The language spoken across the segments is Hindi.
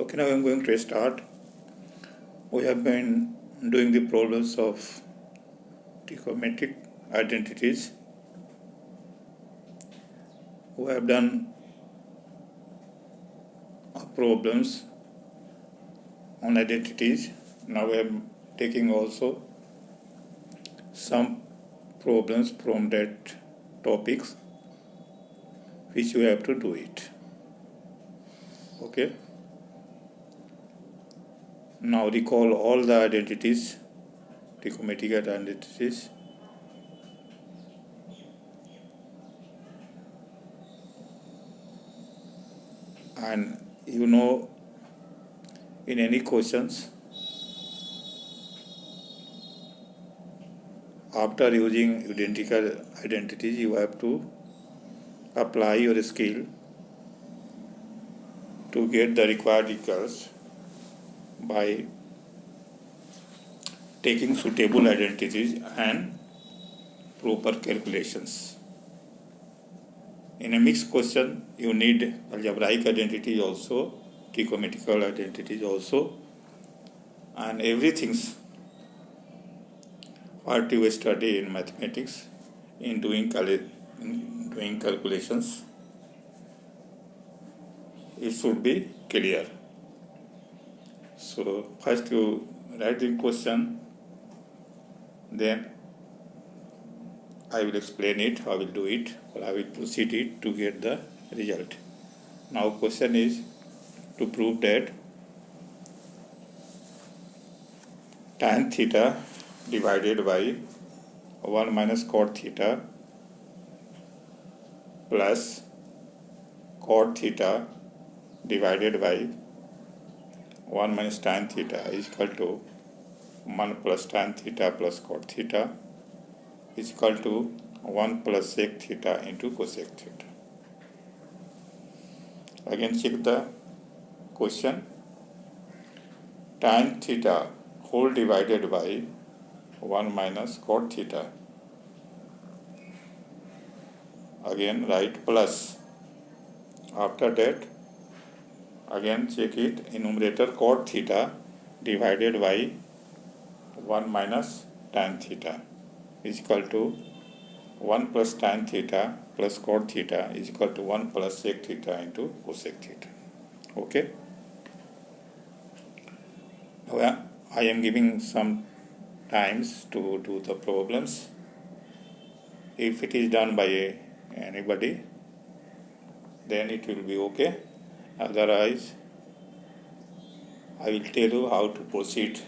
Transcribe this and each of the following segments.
Okay, now I'm going to start. We have been doing the problems of trigonometric identities. We have done problems on identities. Now I am taking also some problems from that topics which you have to do it. Okay. Now recall all the identities, trigonometric identities. And you know, in any questions, after using identical identities, you have to apply your skill to get the required equals by taking suitable identities and proper calculations. In a mixed question, you need algebraic identities also, trigonometrical identities also, and everything what you study in mathematics in doing calculations, it should be clear. So first you write the question, then I will explain it, I will do it, or I will proceed it to get the result. Now question is to prove that tan theta divided by 1 minus cot theta plus cot theta divided by 1 minus tan theta is equal to 1 plus tan theta plus cot theta is equal to 1 plus sec theta into cosec theta. Again check the question. Tan theta whole divided by 1 minus cot theta. Again write plus. After that again check it in numerator cot theta divided by 1 minus tan theta is equal to 1 plus tan theta plus cot theta is equal to 1 plus sec theta into cosec theta. Okay. Now I am giving some times to do the problems. If it is done by anybody, then it will be okay. Otherwise, I will tell you how to proceed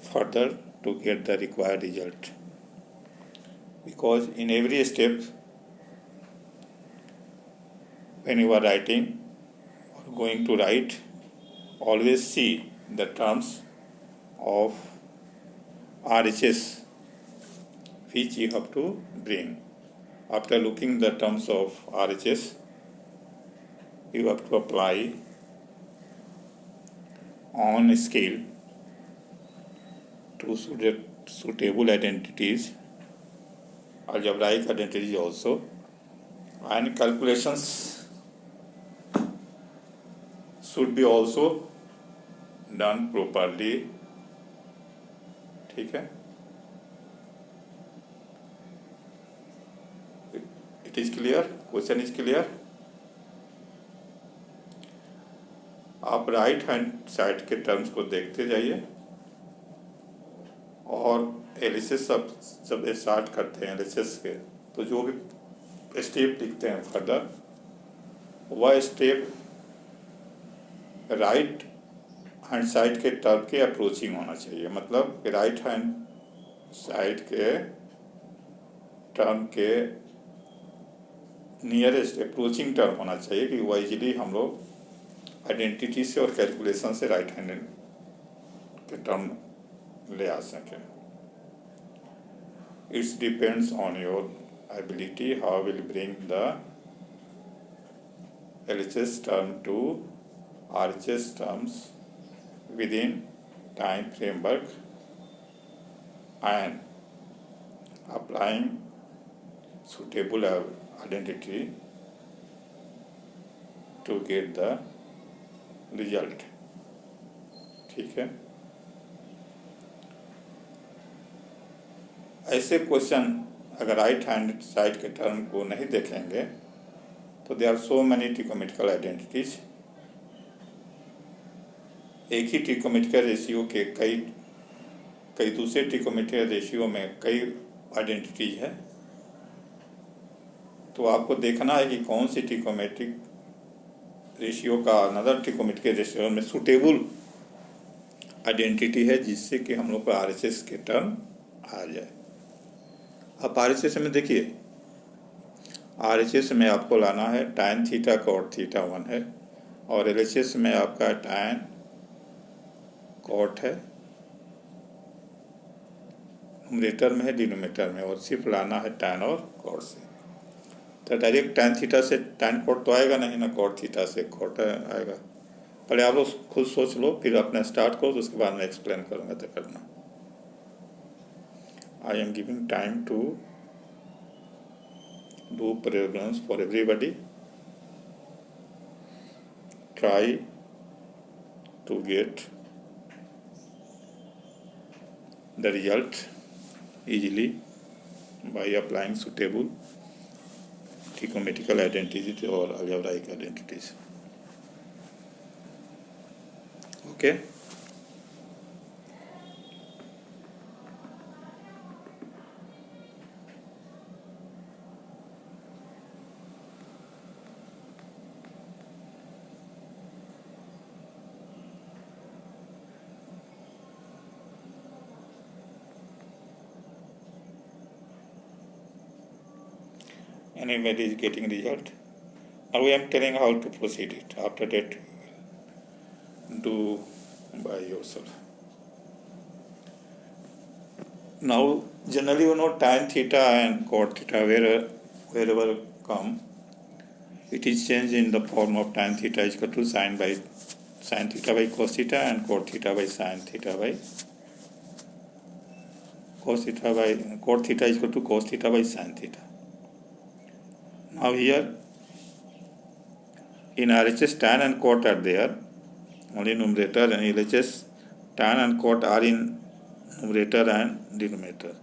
further to get the required result. Because in every step, when you are writing or going to write, always see the terms of RHS which you have to bring. After looking the terms of RHS, you have to apply on scale to suitable identities, algebraic identities also, and calculations should be also done properly. ठीक है, it is clear, question is clear. आप राइट हैंड साइड के टर्म्स को देखते जाइए और एलिसिस सब स्टार्ट करते हैं एलिसिस के, तो जो भी स्टेप लिखते हैं फर्दर वह स्टेप राइट हैंड साइड के टर्म के अप्रोचिंग होना चाहिए. मतलब राइट हैंड साइड के टर्म के नियरेस्ट अप्रोचिंग टर्म होना चाहिए कि वह इजीली हम लोग आइडेंटिटी से और कैलकुलेशन से राइट हैंड के टर्म ले आ सकें. It's depends on your ability how will bring the LHS term to RHS terms within time framework and applying suitable identity to get the result. ठीक है, ऐसे क्वेश्चन अगर राइट हैंड साइड के टर्म को नहीं देखेंगे तो they are so many trigonometrical identities. एक ही ट्रिकोमेट्रिकल रेशियो के कई दूसरे ट्रिकोमेट्रिकल रेशियो में कई आइडेंटिटीज है। तो आपको देखना है कि कौन सी ट्रिकोमेट्रिक रेशियो का अनदर ट्रिकोमेट्रिकल रेशियो में सूटेबल आइडेंटिटी है, जिससे कि हम लोग को RHS के टर्म आ जाए। अब RHS में देखिए, RHS में आपको लाना है tan थीटा cot थीटा 1 है, और LHS में आपका tan cot है, न्यूमरेटर में है, डिनोमिनेटर में, और सिर्फ लाना है tan और cot से। तो डायरेक्ट tan थीटा से tan cot तो आएगा नहीं ना, cot थीटा से cot आएगा। पहले आप लोग खुद सोच लो, फिर अपना स्टार्ट करो, तो उसके बाद मैं एक्सप्लेन करूँगा तो करना। I am giving time to do problems for everybody. Try to get the result easily by applying suitable trigonometrical identities or algebraic identities. Okay. Anybody is getting result. Now I am telling how to proceed it. After that, do by yourself. Now generally you know tan theta and cot theta wherever come, it is changed in the form of tan theta is equal to sin theta by cos theta and cot theta by sin theta by cos theta by cot theta is equal to cos theta by sin theta. Now here in RHS tan and cot are there, only numerator, and LHS tan and cot are in numerator and denominator.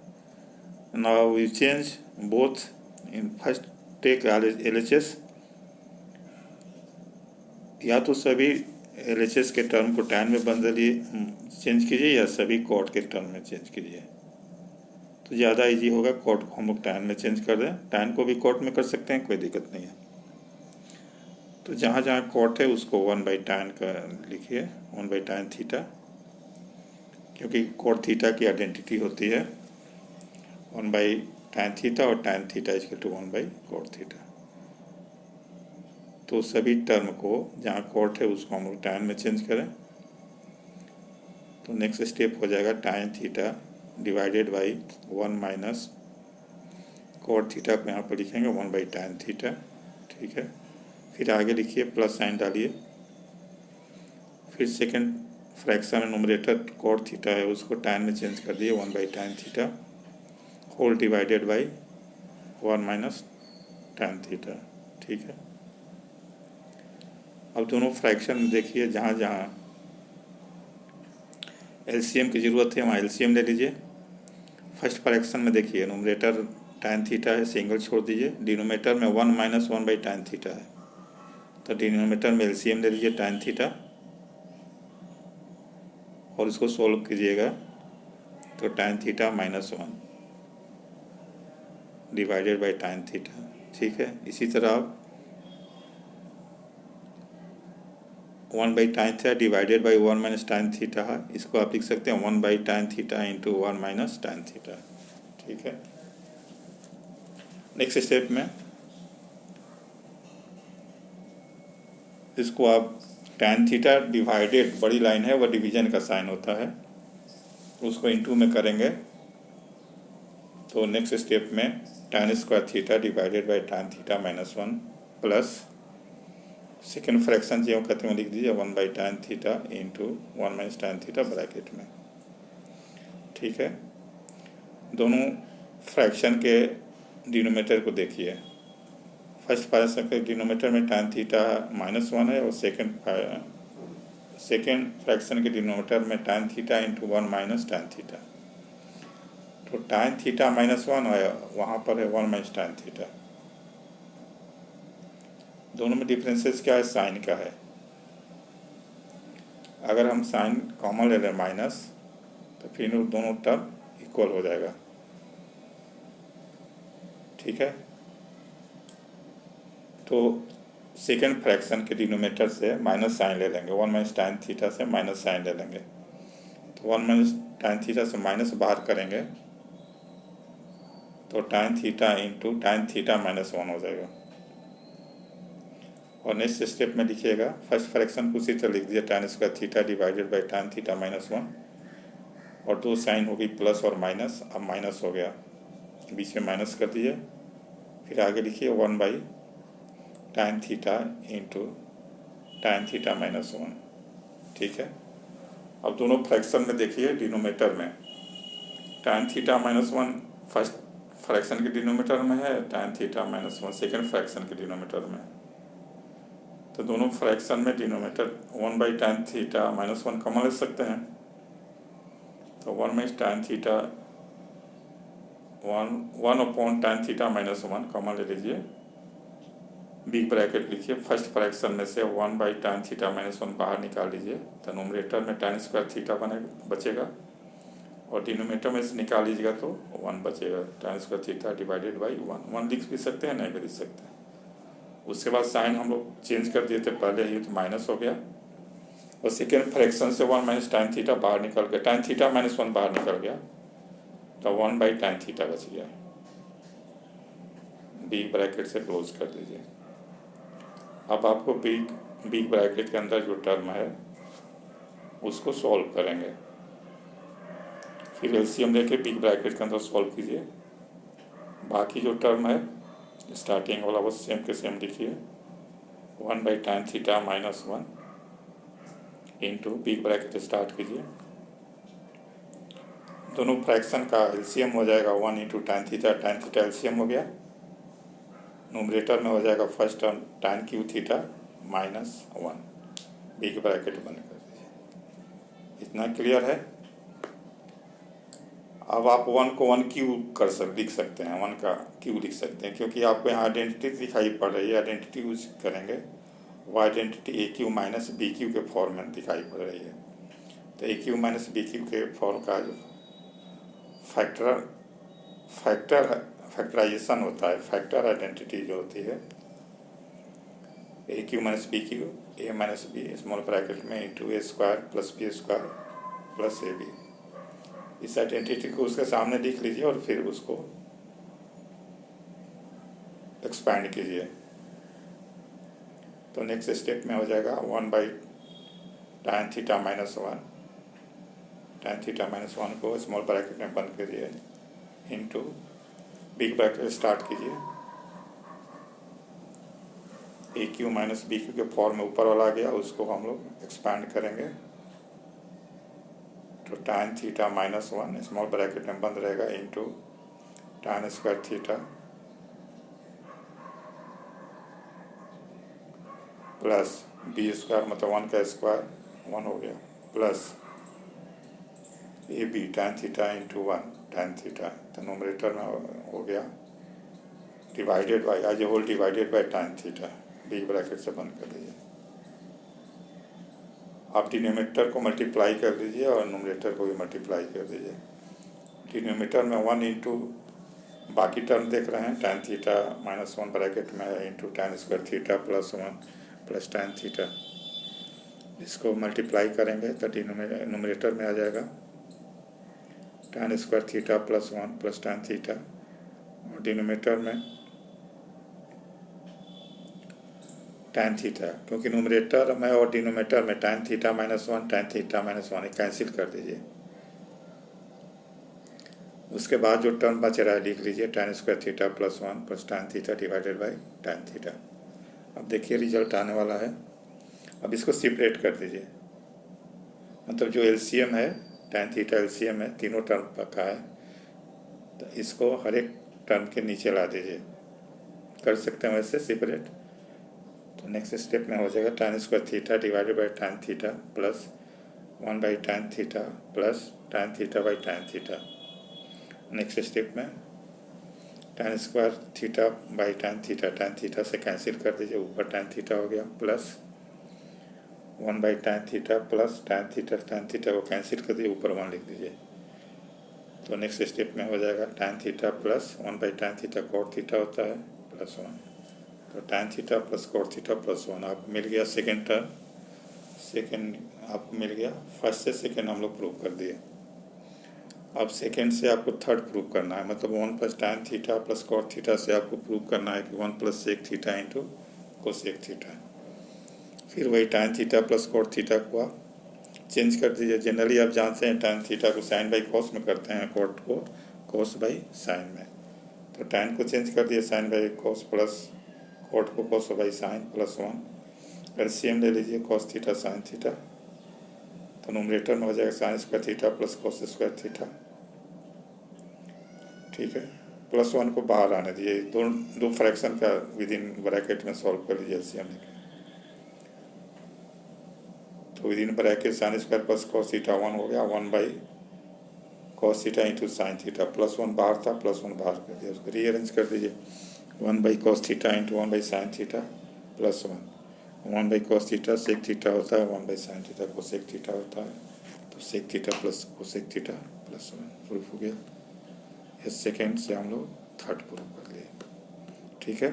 Now we change both. In first take LHS, या तो सभी LHS के टर्म को tan में बदलिए, चेंज कीजिए, या सभी cot के टर्म में चेंज कीजिए, तो ज़्यादा इजी होगा। cot को हम लोग tan में चेंज कर दें, tan को भी cot में कर सकते हैं, कोई दिक्कत नहीं है। तो जहाँ जहाँ cot है उसको 1/tan का लिखिए, 1/tan थीटा, क्योंकि cot थीटा की आइडेंटिटी होती है 1/tan थीटा, और tan theta is equal to 1/cot theta. तो सभी टर्म को जहाँ cot है उसको हम लोग tan में चेंज करें, तो नेक्स्ट स्टेप हो जाएगा tan theta divided by 1 minus cot theta को यहाँ पर लिखेंगे 1/tan थीटा। ठीक है, फिर आगे लिखिए, प्लस साइन डालिए, फिर second fraction numerator cot theta है उसको tan में चेंज कर दिए 1/tan theta whole divided by 1 minus tan theta. ठीक है, अब दोनों फ्रैक्शन देखिए, जहाँ जहाँ LCM की ज़रूरत है वहाँ LCM ले लीजिए। फर्स्ट फ्रैक्शन में देखिए न्यूमरेटर tan थीटा है, सिंगल छोड़ दीजिए, डिनोमिनेटर में 1 माइनस 1/tan थीटा है, तो डिनोमिनेटर में LCM ले लीजिए tan थीटा, और इसको सोल्व कीजिएगा तो tan theta -1 divided by tan theta. ठीक है, इसी तरह आप 1/tan theta divided by 1 minus tan theta है, इसको आप लिख सकते हैं 1/tan theta into 1 minus tan theta. ठीक है, नेक्स्ट स्टेप में इसको आप tan थीटा डिवाइडेड, बड़ी लाइन है वह डिवीजन का साइन होता है, उसको इंटू में करेंगे, तो नेक्स्ट स्टेप में tan square theta divided by tan theta -1 plus second fraction जो कहते हैं लिख दीजिए 1/tan theta into 1 minus tan theta bracket में। ठीक है, दोनों फ्रैक्शन के डिनोमिनेटर को देखिए, फर्स्ट फ्रैक्शन के डिनोमिनेटर में tan थीटा -1 है, और सेकेंड सेकेंड फ्रैक्शन के डिनोमिनेटर में tan theta into 1 minus tan theta, तो tan थीटा माइनस 1 है, वहाँ पर है 1 माइनस tan थीटा। दोनों में डिफरेंसेस क्या है, साइन का है। अगर हम साइन कॉमन ले लें माइनस, तो फिर दोनों टर्म इक्वल हो जाएगा। ठीक है, तो सेकेंड फ्रैक्शन के डिनोमिनेटर से माइनस साइन ले लेंगे, 1 माइनस tan थीटा से माइनस साइन ले लेंगे, तो 1 माइनस tan थीटा से माइनस बाहर करेंगे तो tan theta into tan theta minus 1 हो जाएगा। और नेक्स्ट स्टेप में लिखिएगा, फर्स्ट फ्रैक्शन को उसी तरह लिख दिया, tan square theta divided by tan theta minus 1, और दो साइन हो गई प्लस और माइनस, अब माइनस हो गया, बीच में माइनस कर दिए, फिर आगे लिखिए 1 by tan theta into tan theta minus 1। ठीक है, अब दोनों फ्रैक्शन में देखिए, डिनोमिनेटर में tan theta minus 1 first fraction के डिनोमिनेटर में है, tan theta minus 1 second fraction के डिनोमिनेटर में है। तो दोनों फ्रैक्शन में denominator 1 by tan theta minus 1 common ले सकते हैं, तो 1 minus tan theta 1 upon tan theta minus 1 common ले लीजिए, बिग ब्रैकेट लिखिए, फर्स्ट फ्रैक्शन में से 1 बाई tan थीटा माइनस 1 बाहर निकाल लीजिए, तो नोमिनेटर में tan स्क्वायर थीटा बचेगा, और डिनोमिनेटर में से निकाल लीजिएगा तो 1 बचेगा, tan square theta divided by 1 लिख भी सकते हैं, नहीं भी लिख सकते हैं। उसके बाद साइन हम लोग चेंज कर दिए थे पहले ही, तो माइनस हो गया, और सेकेंड फ्रैक्शन से 1 माइनस tan थीटा बाहर निकल गया, tan थीटा माइनस 1 बाहर निकल गया, तो 1 बाई tan थीटा बच गया, बिग ब्रैकेट से क्लोज कर दीजिए। अब आपको बिग ब्रैकेट के अंदर जो टर्म है उसको सॉल्व करेंगे, फिर एलसीएम लेके बिग ब्रैकेट के अंदर सॉल्व कीजिए। बाकी जो टर्म है स्टार्टिंग वाला वो सेम के सेम लिखिए, 1 by tan theta minus 1 into big bracket start कीजिए, दोनों फ्रैक्शन का एलसीएम हो जाएगा 1 इंटू tan थीटा एलसीएम हो गया, नोमिनेटर में हो जाएगा first term tan Q theta minus 1, big bracket बंद कर दीजिए। इतना क्लियर है। अब आप 1 को 1 क्यू लिख सकते हैं, 1 का क्यू लिख सकते हैं, क्योंकि आपको यहाँ आइडेंटिटी दिखाई पड़ रही है, आइडेंटिटी यूज करेंगे, वो आइडेंटिटी ए क्यू माइनस बी क्यू के फॉर्म में दिखाई पड़ रही है। तो ए क्यू माइनस बी क्यू के फॉर्म का जो फैक्टराइजेशन होता है, फैक्टर आइडेंटिटी जो होती है, a cube minus b cube, a minus b small bracket में into a square plus b square plus a b, इस आइडेंटिटी को उसके सामने लिख लीजिए और फिर उसको एक्सपैंड कीजिए, तो नेक्स्ट स्टेप में हो जाएगा 1 by tan theta minus 1, tan theta minus 1 को स्मॉल ब्रैकेट में बंद करिए, इंटू बिग ब्रैकेट स्टार्ट कीजिए, ए क्यू माइनस बी क्यू के फॉर्म में ऊपर वाला आ गया, उसको हम लोग एक्सपैंड करेंगे, तो tan theta minus 1 small bracket में बंद रहेगा, into tan square theta plus b square मतलब 1 का स्क्वायर 1 हो गया, plus a b tan theta into 1 tan theta, तो नोमिनेटर में हो गया डिवाइडेड बाई आज whole divided by tan theta, big bracket से बंद कर दीजिए। आप डिनोमिनेटर को मल्टीप्लाई कर दीजिए और नोमिनेटर को भी मल्टीप्लाई कर दीजिए। डिनोमिनेटर में 1 इंटू बाकी टर्म देख रहे हैं, tan थीटा माइनस 1 ब्रैकेट में है, into tan square theta plus 1 plus tan theta, इसको मल्टीप्लाई करेंगे तो नोमिनेटर में आ जाएगा tan square theta plus 1 plus tan theta, और डिनोमिनेटर में tan थीटा, क्योंकि नोमिनेटर में और डिनोमिनेटर में tan theta minus 1 tan theta minus 1 cancel कर दीजिए। उसके बाद जो टर्म बच रहा है लिख लीजिए tan square theta plus 1 plus tan theta divided by tan theta. अब देखिए रिजल्ट आने वाला है। अब इसको सेपरेट कर दीजिए, मतलब जो एलसीएम है tan थीटा एलसीएम है तीनों टर्म का है, तो इसको हर एक टर्म के नीचे ला दीजिए। कर सकते हैं वैसे सेपरेट, तो नेक्स्ट स्टेप में हो जाएगा tan square theta divided by tan theta plus 1 by tan theta plus tan theta by tan theta. Next step में tan square theta by tan theta से कैंसिल कर दीजिए, ऊपर tan थीटा हो गया plus 1 by tan theta plus tan theta को कैंसिल कर दीजिए, ऊपर 1 लिख दीजिए। तो नेक्स्ट स्टेप में हो जाएगा tan theta plus 1 by tan theta cot theta होता है प्लस 1। तो tan theta plus cot theta plus 1 आपको मिल गया सेकेंड टर्म। सेकेंड आपको मिल गया, फर्स्ट से सेकेंड हम लोग प्रूव कर दिए। अब सेकेंड से आपको थर्ड प्रूव करना है, मतलब 1 plus tan theta plus cot theta से आपको प्रूव करना है कि 1 plus sec theta into cosec theta. फिर वही tan theta plus cot theta को आप चेंज कर दीजिए। जनरली आप जानते हैं tan थीटा को साइन बाई कॉस में करते हैं, cot को कॉस बाई साइन में। तो tan को चेंज कर दिए sine by cos plus cot को cos by sine plus 1। LCM ले लीजिए कॉस थीटा साइन थीटा, तो नोमिनेटर में हो जाएगा sine square theta plus cos square theta. ठीक है, प्लस 1 को बाहर आने दीजिए, दो फ्रैक्शन का विद इन ब्रैकेट में सॉल्व कर लीजिए एलसीएम लेके। तो with in bracket sine square plus cos theta 1 हो गया, 1 by cos theta into sine theta, plus 1 बाहर था प्लस 1 बाहर कर दिया, उसको रीअरेंज कर दीजिए। 1 by cos theta into 1 by sine theta plus 1 by cos theta sec theta होता है, 1 by sine theta cosec theta होता है, तो sec theta plus cosec theta plus 1 proof हो गया। इस सेकेंड से हम लोग थर्ड प्रूफ कर लिए। ठीक है।